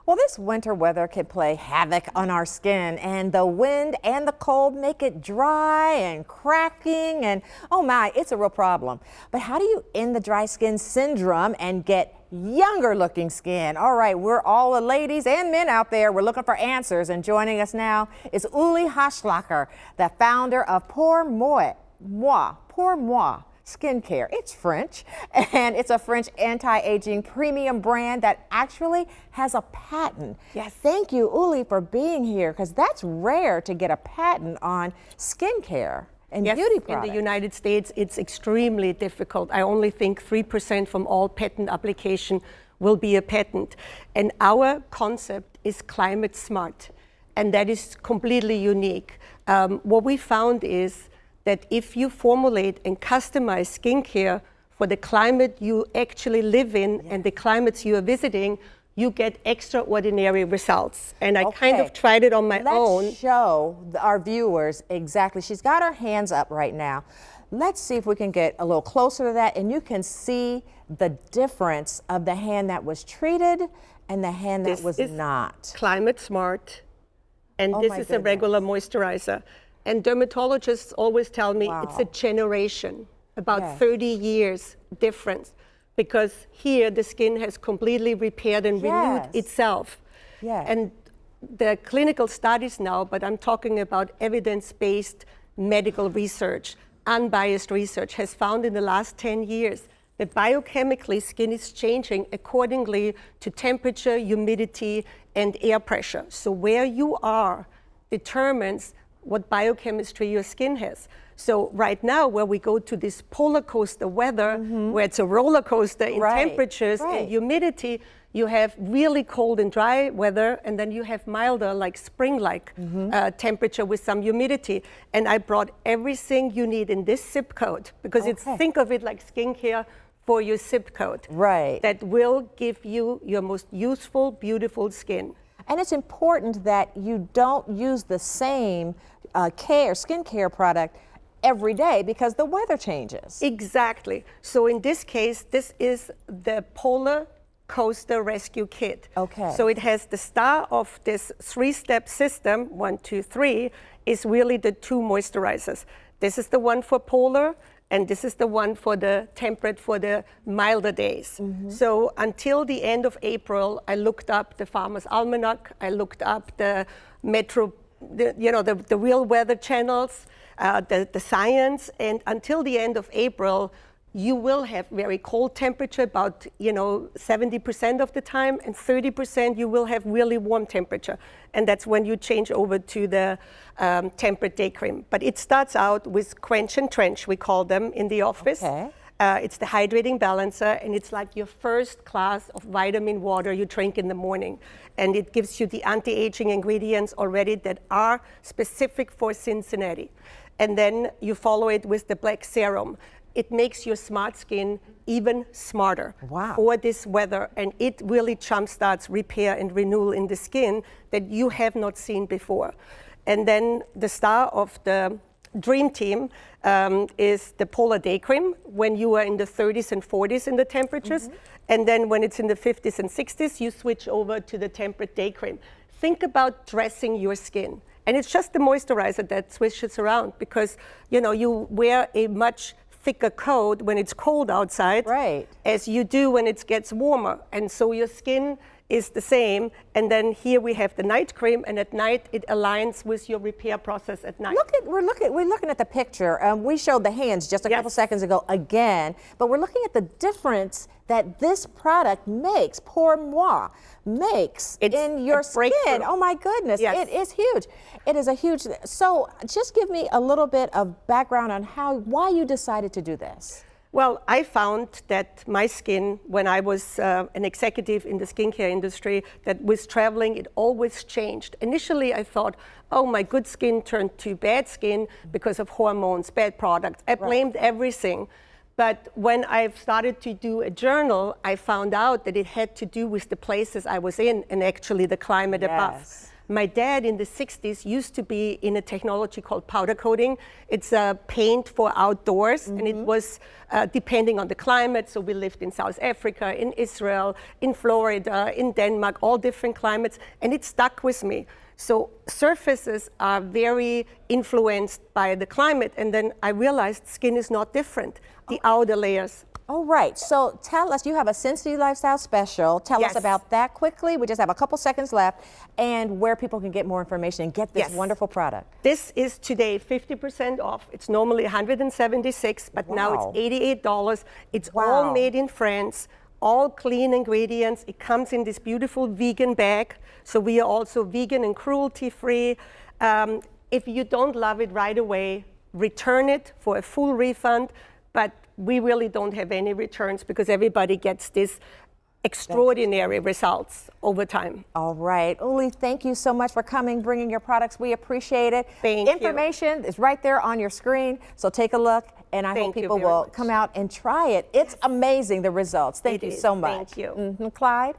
Well, this winter weather can play havoc on our skin, and the wind and the cold make it dry and cracking, and oh my, it's a real problem. But how do you end the dry skin syndrome and get younger looking skin? All right, we're all the ladies and men out there. We're looking for answers, and joining us now is Uli Hashlacher, the founder of Pour Moi skincare. It's French, and it's a French anti-aging premium brand that actually has a patent. Yes. Thank you, Uli, for being here, because that's rare to get a patent on skincare and beauty products. In the United States, it's extremely difficult. I only think 3% from all patent application will be a patent. And our concept is climate smart, and that is completely unique. What we found is that if you formulate and customize skincare for the climate you actually live in and the climates you are visiting, you get extraordinary results. And I kind of tried it on my own. Let's show our viewers exactly. She's got her hands up right now. Let's see if we can get a little closer to that, and you can see the difference of the hand that was treated and the hand that was not. Climate smart, and this is a regular moisturizer. And dermatologists always tell me it's a generation, about 30 years difference, because here the skin has completely repaired and renewed itself. And the clinical studies now, but I'm talking about evidence-based medical research, unbiased research, has found in the last 10 years that biochemically skin is changing accordingly to temperature, humidity, and air pressure. So where you are determines what biochemistry your skin has. So right now, where we go to this polar coaster weather, where it's a roller coaster in temperatures and humidity, you have really cold and dry weather, and then you have milder, like spring-like temperature with some humidity. And I brought everything you need in this zip code, because it's, think of it like skincare for your zip code. That will give you your most youthful, beautiful skin. And it's important that you don't use the same skincare product every day, because the weather changes. Exactly. So in this case, this is the Polar Coaster Rescue Kit. So it has the star of this 3-step system, 1, 2, 3, is really the 2 moisturizers. This is the one for polar, and this is the one for the temperate, for the milder days. So until the end of April, I looked up the Farmer's Almanac, I looked up the Metro, the real weather channels, the science, and until the end of April, you will have very cold temperature, about 70% of the time, and 30% you will have really warm temperature. And that's when you change over to the temperate day cream. But it starts out with Quench and Trench, we call them in the office. It's the hydrating balancer, and it's like your first glass of vitamin water you drink in the morning. And it gives you the anti-aging ingredients already that are specific for Cincinnati. And then you follow it with the Black Serum. It makes your smart skin even smarter for this weather, and it really jumpstarts repair and renewal in the skin that you have not seen before. And then the star of the dream team is the Polar Day Cream, when you are in the 30s and 40s in the temperatures. And then when it's in the 50s and 60s, you switch over to the temperate day cream. Think about dressing your skin. And it's just the moisturizer that switches around, because you wear a much thicker coat when it's cold outside as you do when it gets warmer. And so your skin is the same. And then here we have the night cream, and at night it aligns with your repair process at night. We're looking at the picture. We showed the hands just a couple seconds ago again, but we're looking at the difference that this product makes, Pour Moi makes in your skin. Oh my goodness, it is huge. It is a huge, so just give me a little bit of background on why you decided to do this. Well, I found that my skin, when I was an executive in the skincare industry, that with traveling, it always changed. Initially, I thought, oh, my good skin turned to bad skin because of hormones, bad products. I blamed everything. But when I've started to do a journal, I found out that it had to do with the places I was in and actually the climate above. My dad in the 60s used to be in a technology called powder coating. It's a paint for outdoors, and it was depending on the climate. So we lived in South Africa, in Israel, in Florida, in Denmark, all different climates, and it stuck with me. So surfaces are very influenced by the climate, and then I realized skin is not different. The outer layers. All right, so tell us, you have a Sensity Lifestyle special. Tell us about that quickly. We just have a couple seconds left, and where people can get more information and get this wonderful product. This is today 50% off. It's normally $176, but now it's $88. It's all made in France, all clean ingredients. It comes in this beautiful vegan bag, so we are also vegan and cruelty-free. If you don't love it right away, return it for a full refund, but we really don't have any returns because everybody gets this extraordinary results over time. All right. Uli, thank you so much for coming, bringing your products. We appreciate it. Thank you. Information is right there on your screen, so take a look, and I hope people will come out and try it. It's amazing, the results. Thank you so much. Thank you. Clyde?